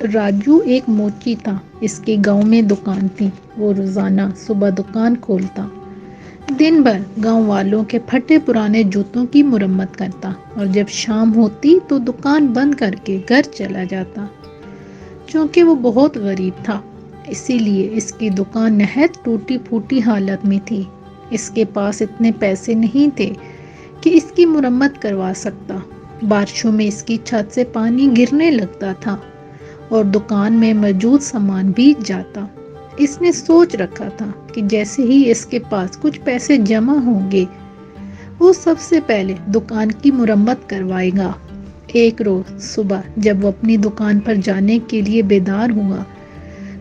راجو ایک موچی تھا. اس کے گاؤں میں دکان تھی. وہ روزانہ صبح دکان کھولتا، دن بھر گاؤں والوں کے پھٹے پرانے جوتوں کی مرمت کرتا اور جب شام ہوتی تو دکان بند کر کے گھر چلا جاتا. چونکہ وہ بہت غریب تھا اسی لیے اس کی دکان نہایت ٹوٹی پھوٹی حالت میں تھی. اس کے پاس اتنے پیسے نہیں تھے کہ اس کی مرمت کروا سکتا. بارشوں میں اس کی چھت سے پانی گرنے لگتا تھا اور دکان میں موجود سامان بھیگ جاتا. اس نے سوچ رکھا تھا کہ جیسے ہی اس کے پاس کچھ پیسے جمع ہوں گے وہ سب سے پہلے دکان کی مرمت کروائے گا. ایک روز صبح جب وہ اپنی دکان پر جانے کے لیے بیدار ہوا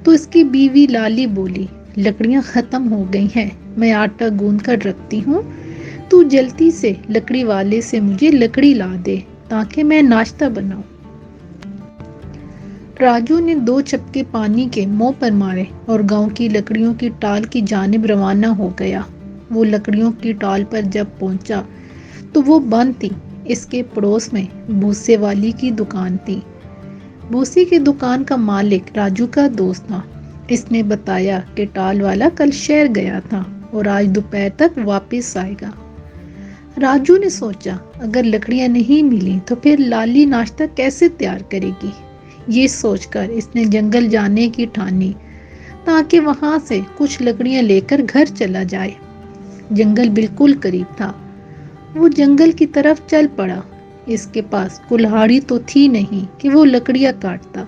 تو اس کی بیوی لالی بولی، لکڑیاں ختم ہو گئی ہیں، میں آٹا گوندھ کر رکھتی ہوں، تو جلدی سے لکڑی والے سے مجھے لکڑی لا دے تاکہ میں ناشتہ بناؤں. راجو نے 2 چپکے پانی کے منہ پر مارے اور گاؤں کی لکڑیوں کی ٹال کی جانب روانہ ہو گیا. وہ لکڑیوں کی ٹال پر جب پہنچا تو وہ بند تھی. اس کے پڑوس میں بھوسے والی کی دکان تھی. بھوسی کی دکان کا مالک راجو کا دوست تھا. اس نے بتایا کہ ٹال والا کل شہر گیا تھا اور آج دوپہر تک واپس آئے گا. راجو نے سوچا اگر لکڑیاں نہیں ملی تو پھر لالی ناشتہ کیسے تیار کرے گی. یہ سوچ کر اس نے جنگل جانے کی ٹھانی تاکہ وہاں سے کچھ لکڑیاں لے کر گھر چلا جائے. جنگل بالکل قریب تھا. وہ جنگل کی طرف چل پڑا. اس کے پاس کلہاڑی تو تھی نہیں کہ وہ لکڑیاں کاٹتا.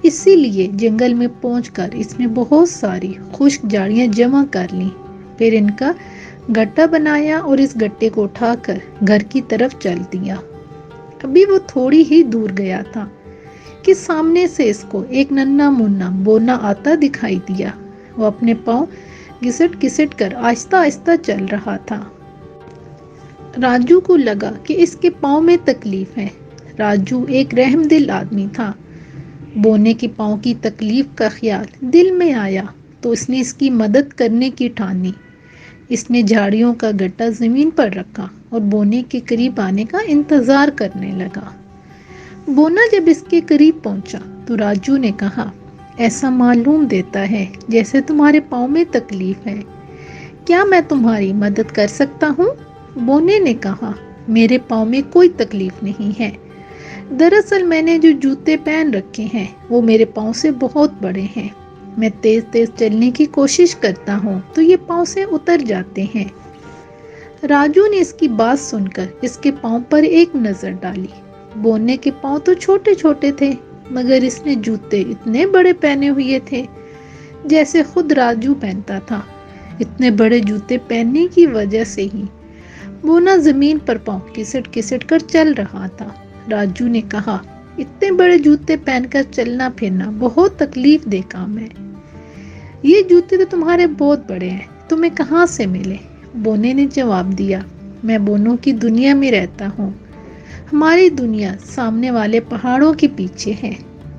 اسی لیے جنگل میں پہنچ کر اس نے بہت ساری خشک جھاڑیاں جمع کر لیں. پھر ان کا گٹا بنایا اور اس گٹے کو اٹھا کر گھر کی طرف چل دیا. ابھی وہ تھوڑی ہی دور گیا تھا کہ سامنے سے اس کو ایک ننھا منا بونا آتا دکھائی دیا. وہ اپنے پاؤں گھسٹ گھسٹ کر آہستہ آہستہ چل رہا تھا. راجو کو لگا کہ اس کے پاؤں میں تکلیف ہے. راجو ایک رحم دل آدمی تھا. بونے کے پاؤں کی تکلیف کا خیال دل میں آیا تو اس نے اس کی مدد کرنے کی ٹھانی. اس نے جھاڑیوں کا گٹا زمین پر رکھا اور بونے کے قریب آنے کا انتظار کرنے لگا. بونا جب اس کے قریب پہنچا تو راجو نے کہا، ایسا معلوم دیتا ہے جیسے تمہارے پاؤں میں تکلیف ہے. کیا میں تمہاری مدد کر سکتا ہوں؟ بونے نے کہا، میرے پاؤں میں کوئی تکلیف نہیں ہے. دراصل میں نے جو جوتے پہن رکھے ہیں وہ میرے پاؤں سے بہت بڑے ہیں. میں تیز تیز چلنے کی کوشش کرتا ہوں تو یہ پاؤں سے اتر جاتے ہیں. راجو نے اس کی بات سن کر اس کے پاؤں پر ایک نظر ڈالی. بونے کے پاؤں تو چھوٹے چھوٹے تھے مگر اس نے جوتے اتنے بڑے پہنے ہوئے تھے جیسے خود راجو پہنتا تھا. اتنے بڑے جوتے پہننے کی وجہ سے ہی بونا زمین پر پاؤں گھسٹ گھسٹ کر چل رہا تھا. راجو نے کہا، اتنے بڑے جوتے پہن کر چلنا پھرنا بہت تکلیف دہ کام ہے. یہ جوتے تو تمہارے بہت بڑے ہیں، تمہیں کہاں سے ملے؟ بونے نے جواب دیا، میں بونوں کی دنیا میں رہتا ہوں. ہماری دنیا سامنے والے پہاڑوں کے پیچھے ہے.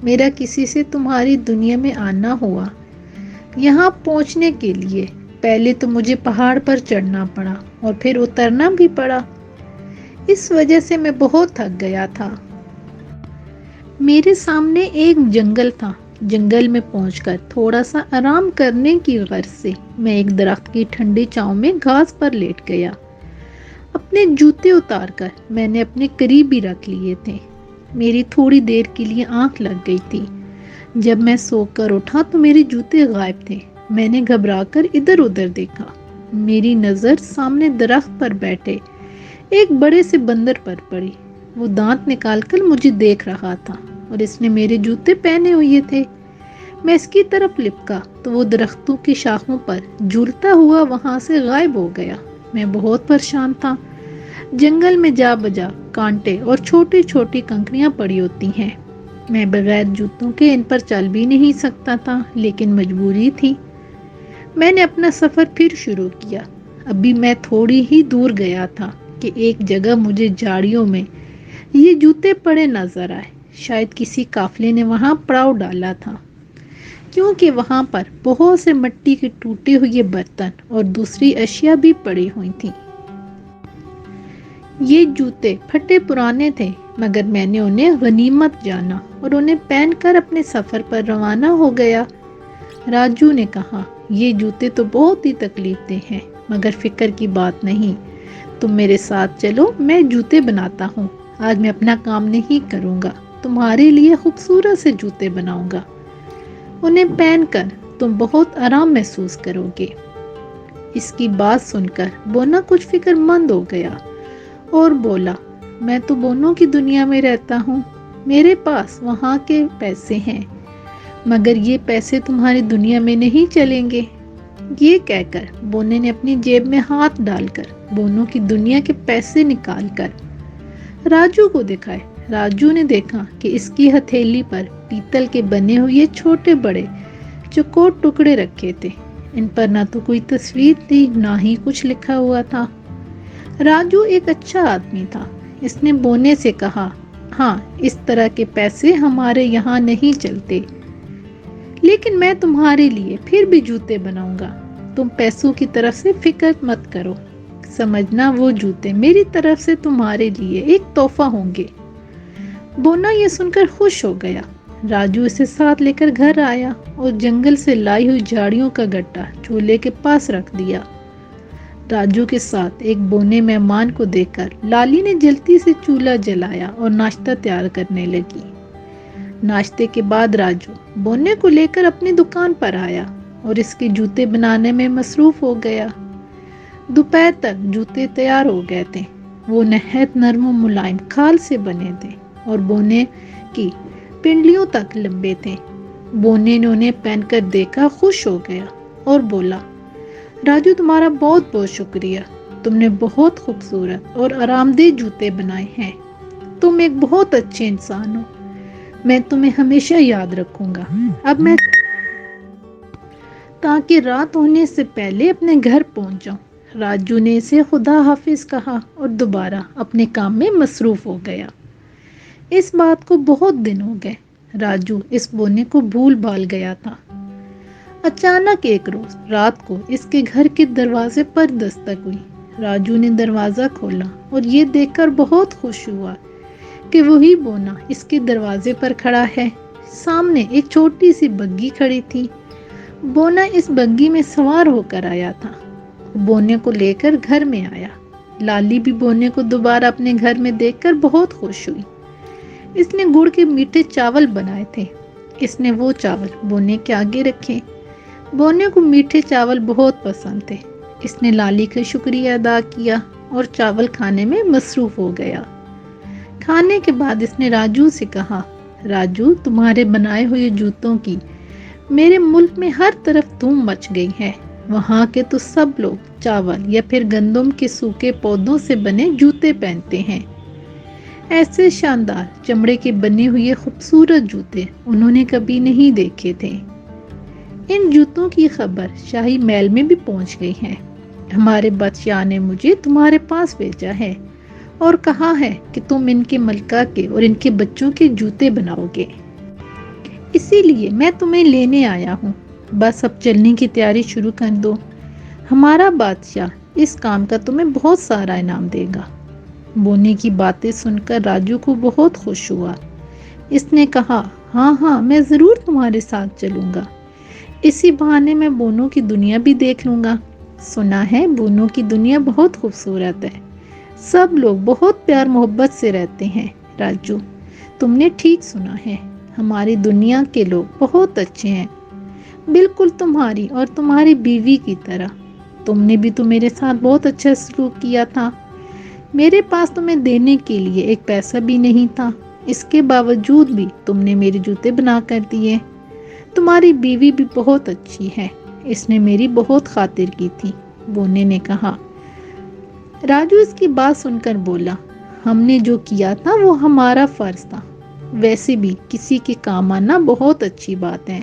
میرا کسی سے تمہاری دنیا میں آنا ہوا. یہاں پہنچنے کے لیے پہلے تو مجھے پہاڑ پر چڑھنا پڑا اور پھر اترنا بھی پڑا. اس وجہ سے میں بہت تھک گیا تھا. میرے سامنے ایک جنگل تھا. جنگل میں پہنچ کر تھوڑا سا آرام کرنے کی غرض سے میں ایک درخت کی ٹھنڈی چھاؤں میں گھاس پر لیٹ گیا. اپنے جوتے اتار کر میں نے اپنے قریب ہی رکھ لیے تھے. میری تھوڑی دیر کے لیے آنکھ لگ گئی تھی. جب میں سو کر اٹھا تو میرے جوتے غائب تھے. میں نے گھبرا کر ادھر ادھر دیکھا. میری نظر سامنے درخت پر بیٹھے ایک بڑے سے بندر پر پڑی. وہ دانت نکال کر مجھے دیکھ رہا تھا اور اس نے میرے جوتے پہنے ہوئے تھے. میں اس کی طرف لپکا تو وہ درختوں کی شاخوں پر جھولتا ہوا وہاں سے غائب ہو گیا. میں بہت پریشان تھا. جنگل میں جا بجا کانٹے اور چھوٹی چھوٹی کنکریاں پڑی ہوتی ہیں. میں بغیر جوتوں کے ان پر چل بھی نہیں سکتا تھا لیکن مجبوری تھی. میں نے اپنا سفر پھر شروع کیا. ابھی میں تھوڑی ہی دور گیا تھا کہ ایک جگہ مجھے جھاڑیوں میں یہ جوتے پڑے نظر آئے. شاید کسی قافلے نے وہاں پڑاؤ ڈالا تھا کیونکہ وہاں پر بہت سے مٹی کے ٹوٹے ہوئے برتن اور دوسری اشیاء بھی پڑی ہوئی تھیں. یہ جوتے پھٹے پرانے تھے مگر میں نے انہیں غنیمت جانا اور انہیں پہن کر اپنے سفر پر روانہ ہو گیا۔ راجو نے کہا، یہ جوتے تو بہت ہی تکلیف دہ ہیں، مگر فکر کی بات نہیں، تم میرے ساتھ چلو، میں جوتے بناتا ہوں۔ آج میں اپنا کام نہیں کروں گا، تمہارے لیے خوبصورت سے جوتے بناؤں گا، انہیں پہن کر تم بہت آرام محسوس کرو گے۔ اس کی بات سن کر بونا کچھ فکر مند ہو گیا اور بولا، میں تو بونوں کی دنیا میں رہتا ہوں، میرے پاس وہاں کے پیسے ہیں، مگر یہ پیسے تمہاری دنیا میں نہیں چلیں گے۔ یہ کہہ کر بونے نے اپنی جیب میں ہاتھ ڈال کر بونوں کی دنیا کے پیسے نکال کر راجو کو دکھائے۔ راجو نے دیکھا کہ اس کی ہتھیلی پر پیتل کے بنے ہوئے چھوٹے بڑے چوکور ٹکڑے رکھے تھے، ان پر نہ تو کوئی تصویر تھی، نہ ہی کچھ لکھا ہوا تھا۔ راجو ایک اچھا آدمی تھا، اس نے بونے سے کہا، ہاں، اس طرح کے پیسے ہمارے یہاں نہیں چلتے، لیکن میں تمہارے لیے پھر بھی جوتے بناؤں گا، تم پیسوں کی طرف سے فکر مت کرو، سمجھنا وہ جوتے میری طرف سے تمہارے لیے ایک تحفہ ہوں گے۔ بونا یہ سن کر خوش ہو گیا۔ راجو اسے ساتھ لے کر گھر آیا اور جنگل سے لائی ہوئی جھاڑیوں کا گٹا چولہے کے پاس رکھ دیا۔ راجو کے ساتھ ایک بونے مہمان کو دیکھ کر لالی نے جلدی سے چولہا جلایا اور ناشتہ تیار کرنے لگی۔ ناشتے کے بعد راجو بونے کو لے کر اپنی دکان پر آیا اور اس کے جوتے بنانے میں مصروف ہو گیا۔ دوپہر تک جوتے تیار ہو گئے تھے، وہ نہایت نرم و ملائم کھال سے بنے تھے اور بونے کی پنڈلیوں تک لمبے تھے۔ بونے نے انہیں پہن کر دیکھا، خوش ہو گیا اور بولا، راجو تمہارا بہت بہت شکریہ، تم نے بہت خوبصورت اور آرام دہ جوتے بنائے ہیں، تم ایک بہت اچھے انسان ہو، میں تمہیں ہمیشہ یاد رکھوں گا۔ اب میں تاکہ رات ہونے سے پہلے اپنے گھر پہنچ جاؤں۔ راجو نے اسے خدا حافظ کہا اور دوبارہ اپنے کام میں مصروف ہو گیا۔ اس بات کو بہت دن ہو گئے، راجو اس بونے کو بھول بھال گیا تھا۔ اچانک ایک روز رات کو اس کے گھر کے دروازے پر دستک ہوئی۔ راجو نے دروازہ کھولا اور یہ دیکھ کر بہت خوش ہوا کہ وہی بونا اس کے دروازے پر کھڑا ہے۔ سامنے ایک چھوٹی سی بگھی کھڑی تھی۔ بونا اس بگھی میں سوار ہو کر آیا تھا، بونے کو لے کر گھر میں آیا۔ لالی بھی بونے کو دوبارہ اپنے گھر میں دیکھ کر بہت خوش ہوئی۔ اس نے گڑ کے میٹھے چاول بنائے تھے، اس نے وہ چاول بونے کے آگے رکھے۔ بونے کو میٹھے چاول بہت پسند تھے، اس نے لالی کا شکریہ ادا کیا اور چاول کھانے میں مصروف ہو گیا۔ کھانے کے بعد اس نے راجو سے کہا، راجو تمہارے بنائے ہوئے جوتوں کی میرے ملک میں ہر طرف دھوم مچ گئی ہے، وہاں کے تو سب لوگ چاول یا پھر گندم کے سوکھے پودوں سے بنے جوتے پہنتے ہیں، ایسے شاندار چمڑے کے بنے ہوئے خوبصورت جوتے انہوں نے کبھی نہیں دیکھے تھے۔ ان جوتوں کی خبر شاہی محل میں بھی پہنچ گئی ہے، ہمارے بادشاہ نے مجھے تمہارے پاس بھیجا ہے اور کہا ہے کہ تم ان کے ملکہ کے اور ان کے بچوں کے جوتے بناؤ گے، اسی لیے میں تمہیں لینے آیا ہوں، بس اب چلنے کی تیاری شروع کر دو، ہمارا بادشاہ اس کام کا تمہیں بہت سارا انعام دے گا۔ بونے کی باتیں سن کر راجو کو بہت خوش ہوا، اس نے کہا، ہاں ہاں، میں ضرور تمہارے ساتھ چلوں گا، اسی بہانے میں بونوں کی دنیا بھی دیکھ لوں گا، سنا ہے بونوں کی دنیا بہت خوبصورت ہے، سب لوگ بہت پیار محبت سے رہتے ہیں۔ راجو تم نے ٹھیک سنا ہے، ہماری دنیا کے لوگ بہت اچھے ہیں، بالکل تمہاری اور تمہاری بیوی کی طرح، تم نے بھی تو میرے ساتھ بہت اچھا سلوک کیا تھا، میرے پاس تمہیں دینے کے لیے ایک پیسہ بھی نہیں تھا، اس کے باوجود بھی تم نے میرے جوتے بنا کر دیے، تمہاری بیوی بھی بہت اچھی ہے، اس نے میری بہت خاطر کی تھی، بونے نے کہا۔ راجو اس کی بات سن کر بولا، ہم نے جو کیا تھا وہ ہمارا فرض تھا، ویسے بھی کسی کے کام آنا بہت اچھی بات ہے۔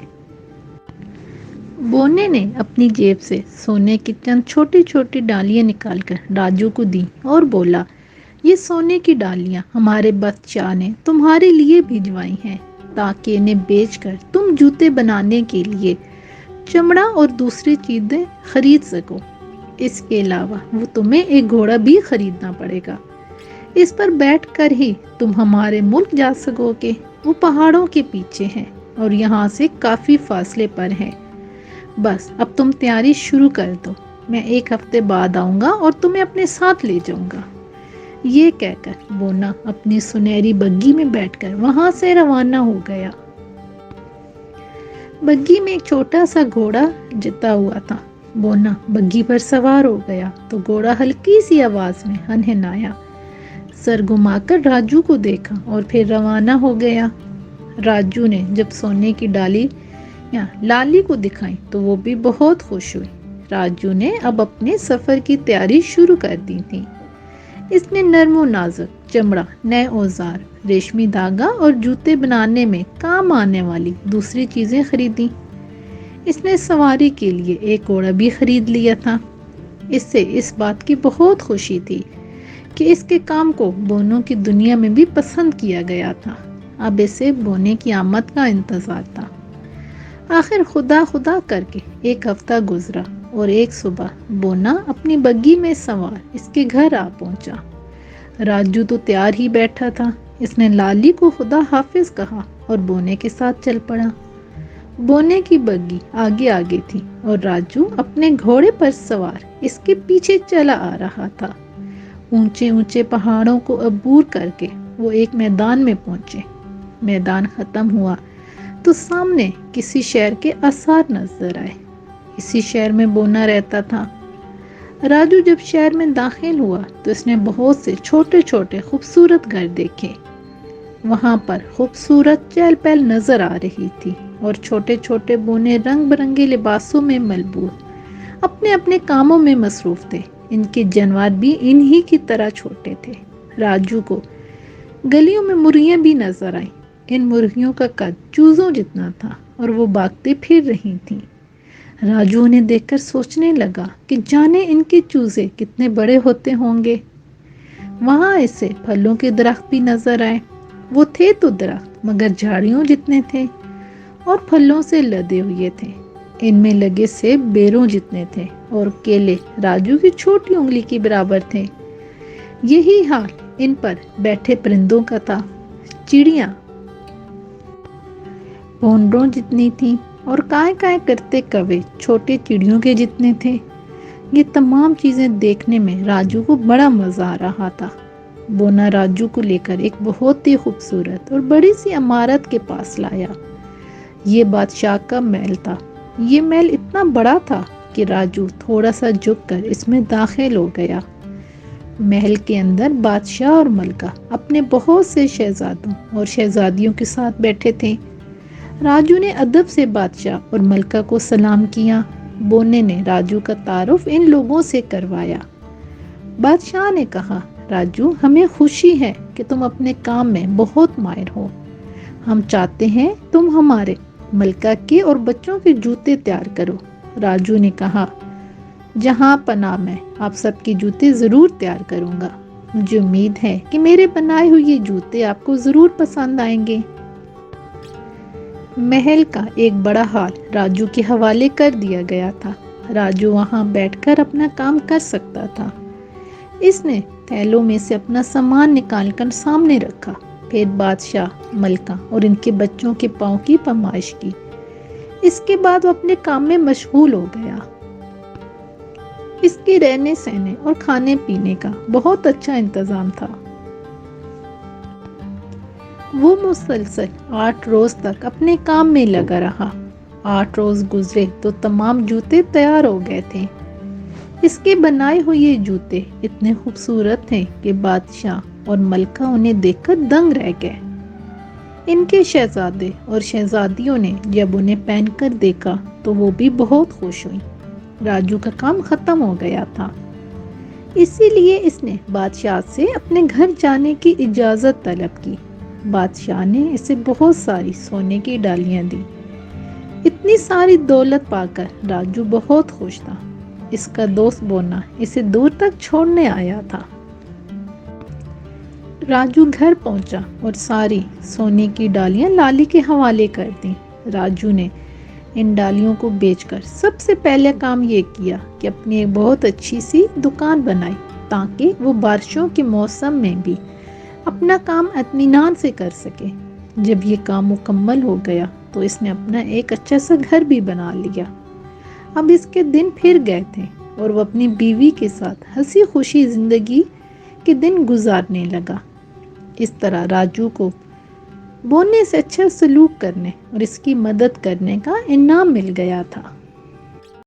بونے نے اپنی جیب سے سونے کی چند چھوٹی چھوٹی ڈالیاں نکال کر راجو کو دی اور بولا، یہ سونے کی ڈالیاں ہمارے بادشاہ نے تمہارے لیے بھیجوائی ہیں تاکہ انہیں بیچ کر تم جوتے بنانے کے لیے چمڑا اور دوسری چیزیں خرید سکو، اس کے علاوہ وہ تمہیں ایک گھوڑا بھی خریدنا پڑے گا، اس پر بیٹھ کر ہی تم ہمارے ملک جا سکو گے، وہ پہاڑوں کے پیچھے ہے اور یہاں سے کافی فاصلے پر ہے۔ بس اب تم تیاری شروع کر دو، میں 1 ہفتے بعد آؤں گا اور تمہیں اپنے ساتھ لے جاؤں گا۔ یہ کہہ کر بونا اپنی سنہری بگھی میں بیٹھ کر وہاں سے روانہ ہو گیا۔ بگھی میں ایک چھوٹا سا گھوڑا جتا ہوا تھا۔ بونا بگھی پر سوار ہو گیا تو گھوڑا ہلکی سی آواز میں ہنہنایا، سر گھما کر راجو کو دیکھا اور پھر روانہ ہو گیا۔ راجو نے جب سونے کی ڈالی یا لالی کو دکھائی تو وہ بھی بہت خوش ہوئی۔ راجو نے اب اپنے سفر کی تیاری شروع کر دی تھی۔ اس نے نرم و نازک چمڑا، نئے اوزار، ریشمی دھاگا اور جوتے بنانے میں کام آنے والی دوسری چیزیں خریدی۔ اس نے سواری کے لیے ایک گھوڑا بھی خرید لیا تھا۔ اس سے اس بات کی بہت خوشی تھی کہ اس کے کام کو بونوں کی دنیا میں بھی پسند کیا گیا تھا۔ اب اسے بونے کی آمد کا انتظار تھا۔ آخر خدا خدا کر کے 1 ہفتہ گزرا اور ایک صبح بونا اپنی بگھی میں سوار اس کے گھر آ پہنچا۔ راجو تو تیار ہی بیٹھا تھا۔ اس نے لالی کو خدا حافظ کہا اور بونے کے ساتھ چل پڑا۔ بونے کی بگھی آگے آگے تھی اور راجو اپنے گھوڑے پر سوار اس کے پیچھے چلا آ رہا تھا۔ اونچے اونچے پہاڑوں کو عبور کر کے وہ ایک میدان میں پہنچے۔ میدان ختم ہوا تو سامنے کسی شہر کے آثار نظر آئے۔ اسی شہر میں بونا رہتا تھا۔ راجو جب شہر میں داخل ہوا تو اس نے بہت سے چھوٹے چھوٹے خوبصورت گھر دیکھے۔ وہاں پر خوبصورت چہل پہل نظر آ رہی تھی اور چھوٹے چھوٹے بونے رنگ برنگے لباسوں میں ملبوس اپنے اپنے کاموں میں مصروف تھے۔ ان کے جانور بھی انہی کی طرح چھوٹے تھے۔ راجو کو گلیوں میں مرغیاں بھی نظر آئیں۔ ان مرغیوں کا قد چوزوں جتنا تھا اور وہ بھاگتے پھر رہی تھیں۔ راجو انہیں دیکھ کر سوچنے لگا کہ جانے ان کے چوزے کتنے بڑے ہوتے ہوں گے۔ وہاں اسے پھلوں کے درخت بھی نظر آئے۔ وہ تھے تو درخت مگر جھاڑیوں جتنے تھے اور پھلوں سے لدے ہوئے تھے۔ ان میں لگے سیب بیروں جتنے تھے اور کیلے راجو کی چھوٹی انگلی کے برابر تھے۔ یہی حال ان پر بیٹھے پرندوں کا تھا۔ چڑیاں بھونڈروں جتنی تھیں اور کائیں کائیں کرتے کوے چھوٹے چڑیوں کے جتنے تھے۔ یہ تمام چیزیں دیکھنے میں راجو کو بڑا مزہ آ رہا تھا۔ بونا راجو کو لے کر ایک بہت ہی خوبصورت اور بڑی سی عمارت کے پاس لایا۔ یہ بادشاہ کا محل تھا۔ یہ محل اتنا بڑا تھا کہ راجو تھوڑا سا جھک کر اس میں داخل ہو گیا۔ محل کے اندر بادشاہ اور ملکہ اپنے بہت سے شہزادوں اور شہزادیوں کے ساتھ بیٹھے تھے۔ راجو نے ادب سے بادشاہ اور ملکہ کو سلام کیا۔ بونے نے راجو کا تعارف ان لوگوں سے کروایا۔ بادشاہ نے کہا، راجو ہمیں خوشی ہے کہ تم اپنے کام میں بہت ماہر ہو۔ ہم چاہتے ہیں تم ہمارے ملکہ کے اور بچوں کے جوتے تیار کرو۔ راجو نے کہا، جہاں پناہ میں آپ سب کے جوتے ضرور تیار کروں گا۔ مجھے امید ہے کہ میرے بنائے ہوئے یہ جوتے آپ کو ضرور پسند آئیں گے۔ محل کا ایک بڑا ہال راجو کے حوالے کر دیا گیا تھا۔ راجو وہاں بیٹھ کر اپنا کام کر سکتا تھا۔ اس نے تھیلوں میں سے اپنا سامان نکال کر سامنے رکھا، پھر بادشاہ، ملکہ اور ان کے بچوں کے پاؤں کی پمائش کی۔ اس کے بعد وہ اپنے کام میں مشغول ہو گیا۔ اس کے رہنے سہنے اور کھانے پینے کا بہت اچھا انتظام تھا۔ وہ مسلسل 8 روز تک اپنے کام میں لگا رہا۔ 8 روز گزرے تو تمام جوتے تیار ہو گئے تھے۔ اس کے بنائے ہوئے یہ جوتے اتنے خوبصورت تھے کہ بادشاہ اور ملکہ انہیں دیکھ کر دنگ رہ گئے۔ ان کے شہزادے اور شہزادیوں نے جب انہیں پہن کر دیکھا تو وہ بھی بہت خوش ہوئی۔ راجو کا کام ختم ہو گیا تھا، اسی لیے اس نے بادشاہ سے اپنے گھر جانے کی اجازت طلب کی۔ بادشاہ نے اسے بہت ساری سونے کی ڈالیاں دی۔ اتنی ساری دولت پا کر راجو بہت خوش تھا۔ اس کا دوست بونا اسے دور تک چھوڑنے آیا تھا۔ راجو گھر پہنچا اور ساری سونے کی ڈالیاں لالی کے حوالے کر دیں۔ راجو نے ان ڈالیوں کو بیچ کر سب سے پہلے کام یہ کیا کہ اپنی ایک بہت اچھی سی دکان بنائی۔ تاکہ وہ بارشوں کے موسم میں بھی اپنا کام اطمینان سے کر سکے۔ جب یہ کام مکمل ہو گیا تو اس نے اپنا ایک اچھا سا گھر بھی بنا لیا۔ اب اس کے دن پھر گئے تھے اور وہ اپنی بیوی کے ساتھ ہنسی خوشی زندگی کے دن گزارنے لگا۔ اس طرح راجو کو بونے سے اچھا سلوک کرنے اور اس کی مدد کرنے کا انعام مل گیا تھا۔